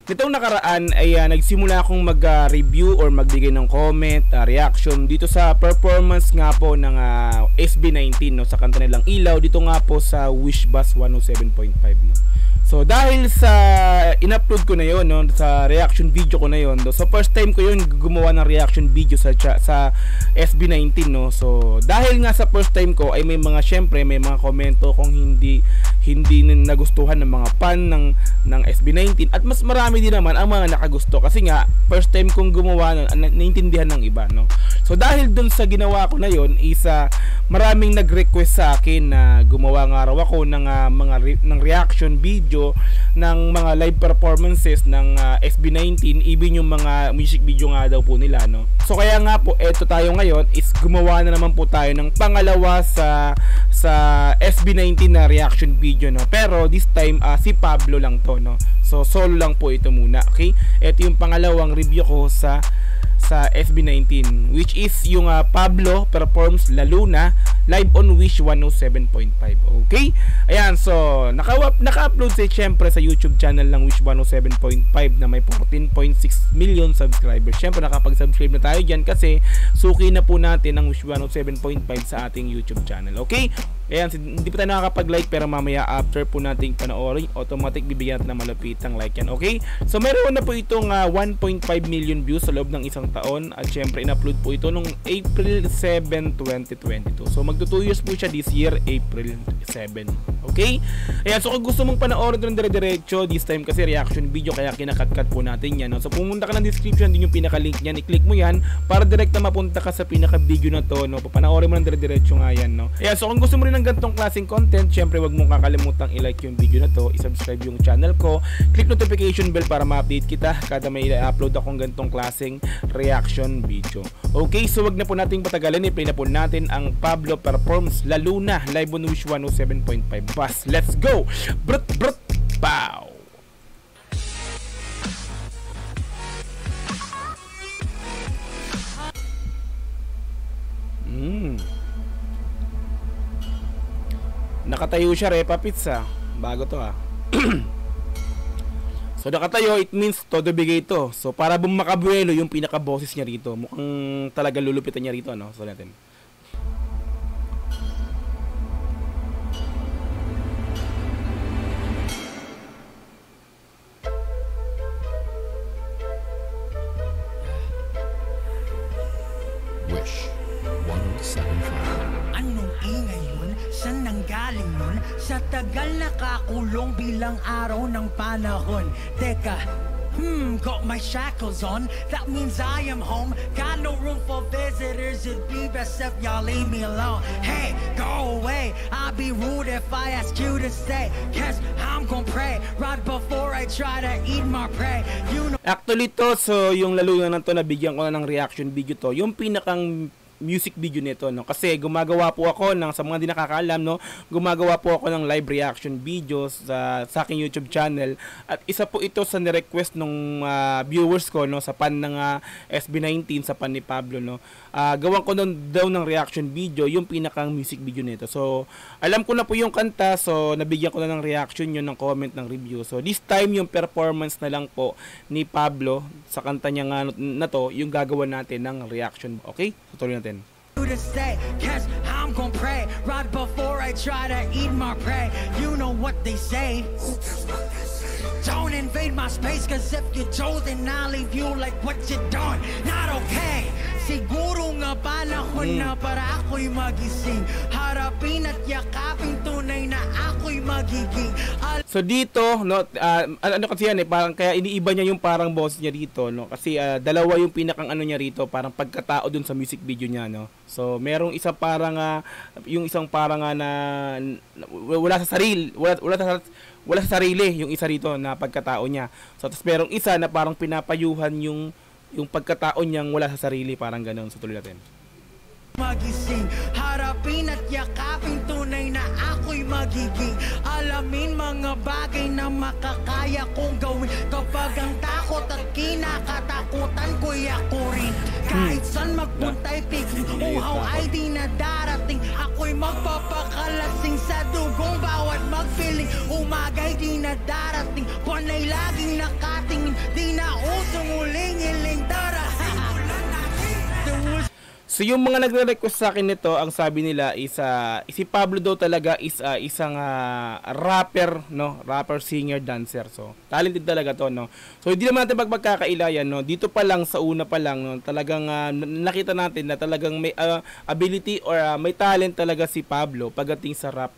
Nitong nakaraan ay nagsimula akong mag-review or magbigay ng comment, reaction dito sa performance nga po ng SB19 no, sa kanta nilang Ilaw dito nga po sa Wish Bus 107.5 no. So dahil sa in-upload ko na yon no, sa reaction video ko na yon, no, so first time ko yon gumawa ng reaction video sa SB19 no. So dahil nga sa first time ko ay may mga syempre may mga komento kung hindi nagustuhan ng mga fan ng SB19 at mas marami din naman ang mga nakagusto kasi nga first time kong gumawa nun, naintindihan ng iba no. So dahil dun sa ginawa ko na yon isa maraming nag-request sa akin na gumawa nga raw ako ng ng reaction video ng mga live performances ng SB19, even yung mga music video nga daw po nila no. So kaya nga po eto tayo ngayon is gumawa na naman po tayo ng pangalawa sa SB19 na reaction video no. Pero this time si Pablo lang to no. So solo lang po ito muna, okay? Ito yung pangalawang review ko sa SB19 which is yung Pablo performs La Luna live on Wish 107.5. Okay? Ayan, so naka-upload syempre sa YouTube channel ng Wish 107.5 na may 14.6 million subscribers. Syempre nakapag-subscribe na tayo diyan kasi suki na po natin ang Wish 107.5 sa ating YouTube channel. Okay? Ayan, hindi pa tayo nakakapag-like pero mamaya after po nating panoorin, automatic bibigyan natin ng malapitang like yan. Okay? So meron na po itong 1.5 million views sa loob ng isang taon at syempre in-upload po ito nung April 7, 2022. So magto 2 years po siya this year, April 7. Okay? Ayan, so kung gusto mong panoorin ito ng dire-diretso, this time kasi reaction video kaya kinakat-cut po natin yan. No? So pumunta ka ng description din yung pinaka-link niyan, i-click mo yan para direkta mapunta ka sa pinaka-video na to. No? Papanoorin mo ng dire-diretso nga yan. No? Ayan, so kung gusto mo rin ng ganitong klaseng content, syempre wag mong kakalimutang i-like yung video na to, i-subscribe yung channel ko, click notification bell para ma-update kita kada may i-upload akong ganitong klaseng reaction video. Okay, so wag na po nating patagalin, i-play na po natin ang Pablo performs La Luna live on Wish 107.5 bus. Let's go! Brut brut pow! Nakatayo siya, Repa Pizza. Bago to So nakatayo, it means todo bigay ito. So para bumakabuelo yung pinaka-boses niya rito. Mukhang talaga lulupitan niya rito, no? So natin. Wish 107.5. Anong ingay yun? Saan nanggaling nun? Sa tagal nakakulong bilang araw ng panahon. Teka, got my shackles on. That means I am home. Got no room for visitors. It'd be best if y'all leave me alone. Hey, go away. I'll be rude if I ask you to stay. Cause I'm gon' pray right before I try to eat my prey. You know. Actually to, so yung La Luna na to, nabigyan ko na ng reaction video to. Yung pinakang music video nito no, kasi gumagawa po ako ng, sa mga di nakakaalam no, gumagawa po ako ng live reaction videos sa aking YouTube channel at isa po ito sa ni-request nung viewers ko no, sa pan ng SB19, sa pan ni Pablo no. Gawan ko daw ng reaction video yung pinakang music video nito. So alam ko na po yung kanta, so nabigyan ko na ng reaction yun, ng comment, ng review. So this time yung performance na lang po ni Pablo sa kanta niya nga na to yung gagawa natin ng reaction. Okay? Tutuloy natin. To stay, cause I'm gon' pray right before I try to eat my prey. You know what they say. Don't invade my space, cause if you do, then I'll leave you like what you done. Not okay. Siguro nga panahon na para ako'y magising. Harapin at yakapin, tunay na ako'y magiging. So dito, no, ano kasi yan parang kaya iniiba niya yung parang boss niya dito, no, kasi dalawa yung pinakang ano niya rito, parang pagkatao dun sa music video niya, no. So merong isa parang yung isang parang na wala sa sarili, wala sa sarili yung isa rito na pagkatao niya. So tapos merong isa na parang pinapayuhan yung pagkatao niyang wala sa sarili, parang ganoon. So tuloy natin. Magising, harapin at yakapin, tunay na ako'y magiging. Alamin mga bagay na makakaya kong gawin. Kapag ang takot at kinakatakutan ko'y ako rin. Kahit saan magpunta'y piging, uhaw ay di na darating. Ako'y magpapakalasing sa dugong bawat mag-feel piling. Umaga'y di na darating, buwan ay laging nakatingin. Di na usong uling-iling tara. So yung mga nagre-request sa akin nito, ang sabi nila is si Pablo daw talaga is isang rapper, no? Rapper, singer, dancer. So talented talaga to, no? So hindi naman natin magkakailayan, no? Dito pa lang sa una pa lang, no? Talagang nakita natin na talagang may ability or may talent talaga si Pablo pagdating sa rap,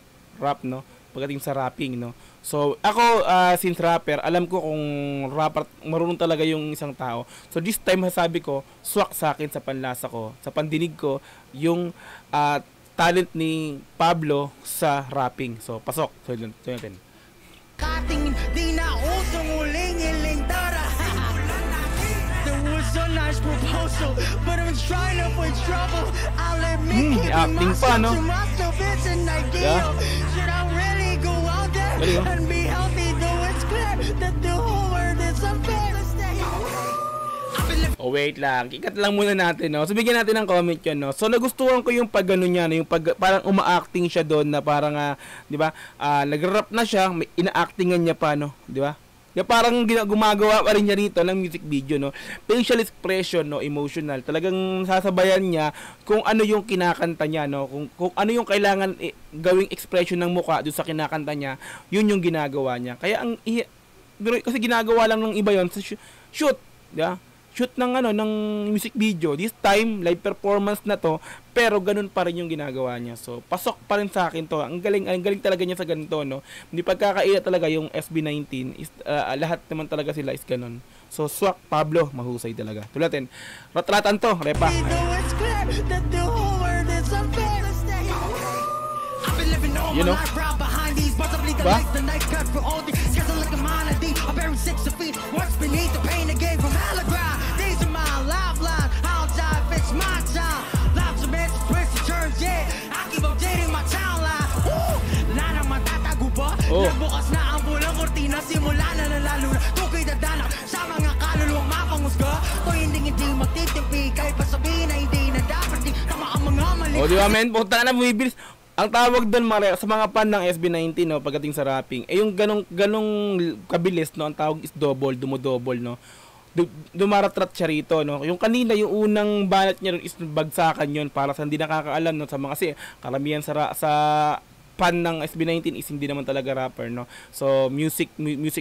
no? Pagdating sa rapping, no? So, ako, since rapper, alam ko kung rapper, marunong talaga yung isang tao. So, this time, sabi ko, swak sa akin sa panlasa ko, sa pandinig ko, yung talent ni Pablo sa rapping. So, pasok. So, yun natin. Katingin, di na usong uling-iling tara. There was a nice proposal, but I'm trying to avoid trouble. I'll admit acting pa, no? to myself it's an ideal. Should I really go out there and be healthy? Though it's clear that the whole world is unfair. Oh, wait lang. Ikat lang muna natin, no? So, bigyan natin ng comment yun, no? So, nagustuhan ko yung pag-ano niya, no? Yung parang uma-acting siya doon na parang, di ba, nag-rap na siya, may ina-actingan niya pa, no? Di ba? Yung parang gumagawa pa rin niya rito ng music video, no? Facial expression, no? Emotional. Talagang sasabayan niya kung ano yung kinakanta niya, no? Kung ano yung kailangan gawing expression ng mukha doon sa kinakanta niya, yun yung ginagawa niya. Kaya kasi ginagawa lang ng iba yon sa shoot, di ba? Shoot ng ng music video. This time live performance na to, pero ganun pa rin yung ginagawa niya. So pasok pa rin sa akin to. Ang galing talaga niya sa ganito, no. Hindi pagkakaila talaga yung SB19 is lahat naman talaga sila is ganun. So swak Pablo, mahusay talaga. Tulatin. Ratratan to, repa. You know? Diba? Oh. Nagbukas na ang bulang kortina, simula na nalalo na tukay dadana sa mga kaluluwang mapangusga. Kung hindi magtitimpi, kahit pa sabihin na hindi na dapat di tama ang mga mali. O diba men, punta na bumibilis. Ang tawag doon sa mga fan ng SB19, no, pagdating sa rapping, yung ganong kabilis, no, ang tawag is double, dumodouble, no. Dumaratrat siya rito, no. Yung kanina, yung unang banat niya is bagsakan yun para sa hindi nakakaalam, no, sa mga kasi karamihan sa fan ng SB19 is hindi naman talaga rapper, no. So music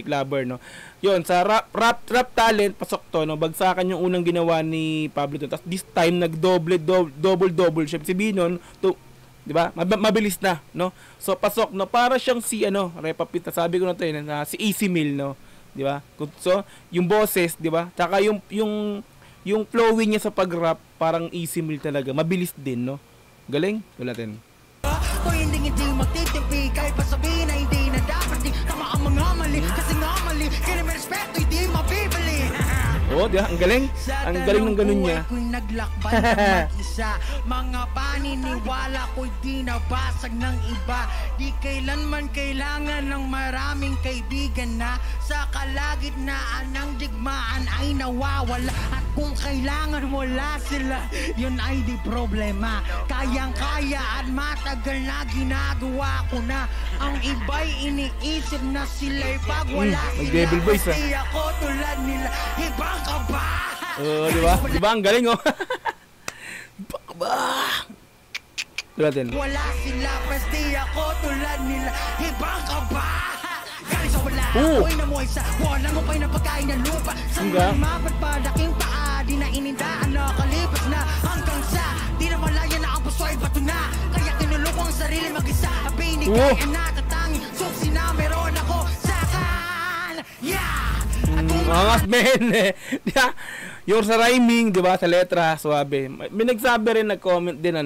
lover, no. Yun sa rap talent pasok to, no. Bagsakan yung unang ginawa ni Pablo to. Tapos this time double siya. Sabihin nun, to, 'di ba? Mabilis na, no. So pasok, no, para siyang si Repapit, sabi ko na to si Easy Mill, no. 'Di ba? So yung boses, 'di ba? Tsaka yung flowing niya sa pag-rap parang Easy Mill talaga. Mabilis din, no. Galing. Wala natin. Kung hindi magtitimpi, kahit pa sabihin na hindi na dapat di tama ang mga mali. Kasi nga mali, kaya may respeto, hindi mabibili. Oh, di ba? Ang galing. Ang galing ng ganun niya. Ko'y naglakbay ng mag-isa. Mga paniniwala ko'y di nabasag ng iba. Di kailanman kailangan ng maraming kaibigan na sa kalagitnaan ng digmaan ay nawawala. At kung kailangan wala sila, yun ay di problema. Kayang-kaya at matagal na ginagawa ko na. Ang iba'y iniisip na sila'y pag wala sila. Kasi ako tulad nila, ibang ka ba? Di ba? Di ba? Ang galing, oh. Baka ba? Wala sila, pwede ako tulad nila, ibang ka ba? Galing sa wala, ako'y namuhay sa walang upay na pagkain ng lupa. Sa mga mapagpalaking paa, di na inindaan, nakalipas na hanggang sa di na malaya na ang puso ay bato na. Kaya kinulong ko ang sarili mag-isa, ang binigay ang natatangi. Suksi na meron ako sa kan. Yeah! Mga men, yung sa rhyming, di ba, sa letra, suabe. May nagsabi rin, nag-comment din,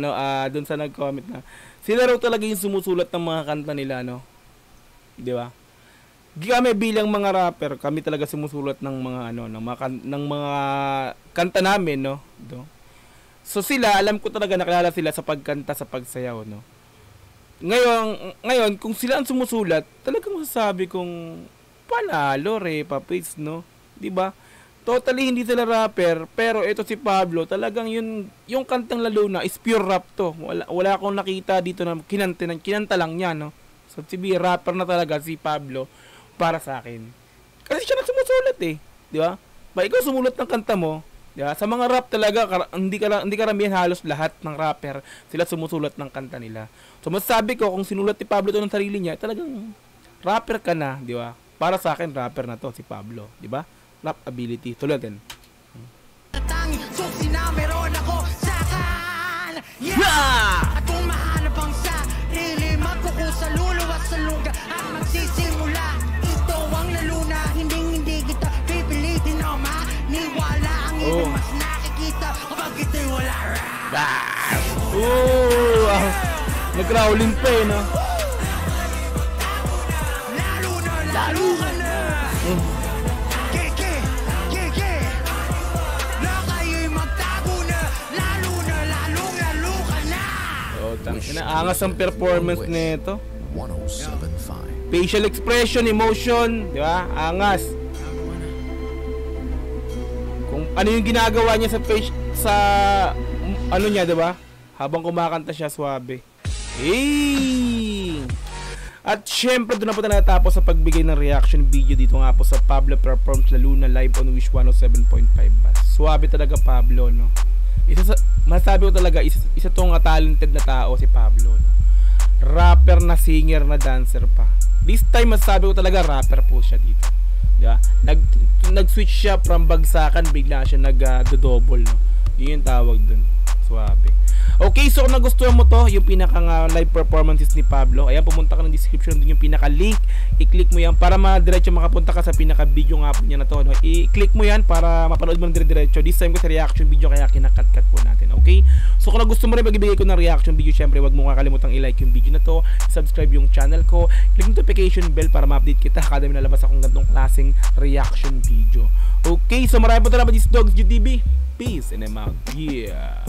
dun sa nag-comment na, sila raw talaga yung sumusulat ng mga kanta nila, no? Di ba? Kami bilang mga rapper, kami talaga sumusulat ng mga, ng mga kanta namin, no? So sila, alam ko talaga nakilala sila sa pagkanta, sa pagsayaw, no? Ngayon, kung sila ang sumusulat, talagang masasabi kong, panalo, Repapits, no? 'Di ba? Totally hindi sila rapper, pero ito si Pablo, talagang yung kantang lalo na is pure rap to. Wala akong nakita dito na kinanta lang niya, no? So rapper na talaga si Pablo para sa akin. Kasi siya na sumusulat eh, di ba? Ikaw sumulat ng kanta mo, di ba? Sa mga rap talaga, hindi karamihan, halos lahat ng rapper sila sumusulat ng kanta nila. So masasabi ko kung sinulat ni Pablo to ng sarili niya, talagang rapper ka na, di ba? Para sa akin rapper na to si Pablo, di ba? Rap ability. Tuloy natin. So sinameron ako sakan. Yeah! At kung mahanap ang sarili, magkukusa luluwas sa lugar at magsisimula. Ito ang lalo na hindi kita pipilitin o maniwala. Ang ibig mas nakikita kapag ito'y wala. Nag-growling pa eh, no? Lalo ka na. Angas ang performance nito. 107.5. Facial expression, emotion, di ba? Angas. Kung ano yung ginagawa niya sa ano niya, di ba? Habang kumakanta siya, swabe. At syempre doon na po tayo natapos sa pagbigay ng reaction video dito nga po sa Pablo Performs La Luna live on Wish 107.5 Bus. Swabe talaga Pablo, no? Masasabi ko talaga, isa tong talented na tao si Pablo, no? Rapper na, singer na, dancer pa. This time masasabi ko talaga rapper po siya dito, diba? Nag-switch siya from bagsakan, bigla siya nag-double, no? Yun yung tawag dun. Swabe. Okay, so kung nagustuhan mo to, yung pinakang live performances ni Pablo, ayan, pumunta ka ng description dun yung pinaka-link. I-click mo yan para madiretso makapunta ka sa pinaka-video nga po niya na to, no? I-click mo yan para mapanood mo ng dire-diretso. This time ko sa reaction video, kaya kinakat-cut po natin, okay? So kung gusto mo rin magbibigay ko ng reaction video, syempre wag mo kakalimutan i-like yung video na to, subscribe yung channel ko, click notification bell para ma-update kita kada may nalabas akong ganitong klaseng reaction video. Okay, so maraming po talaga this Dogs GTV. Peace and I'm out. Yeah.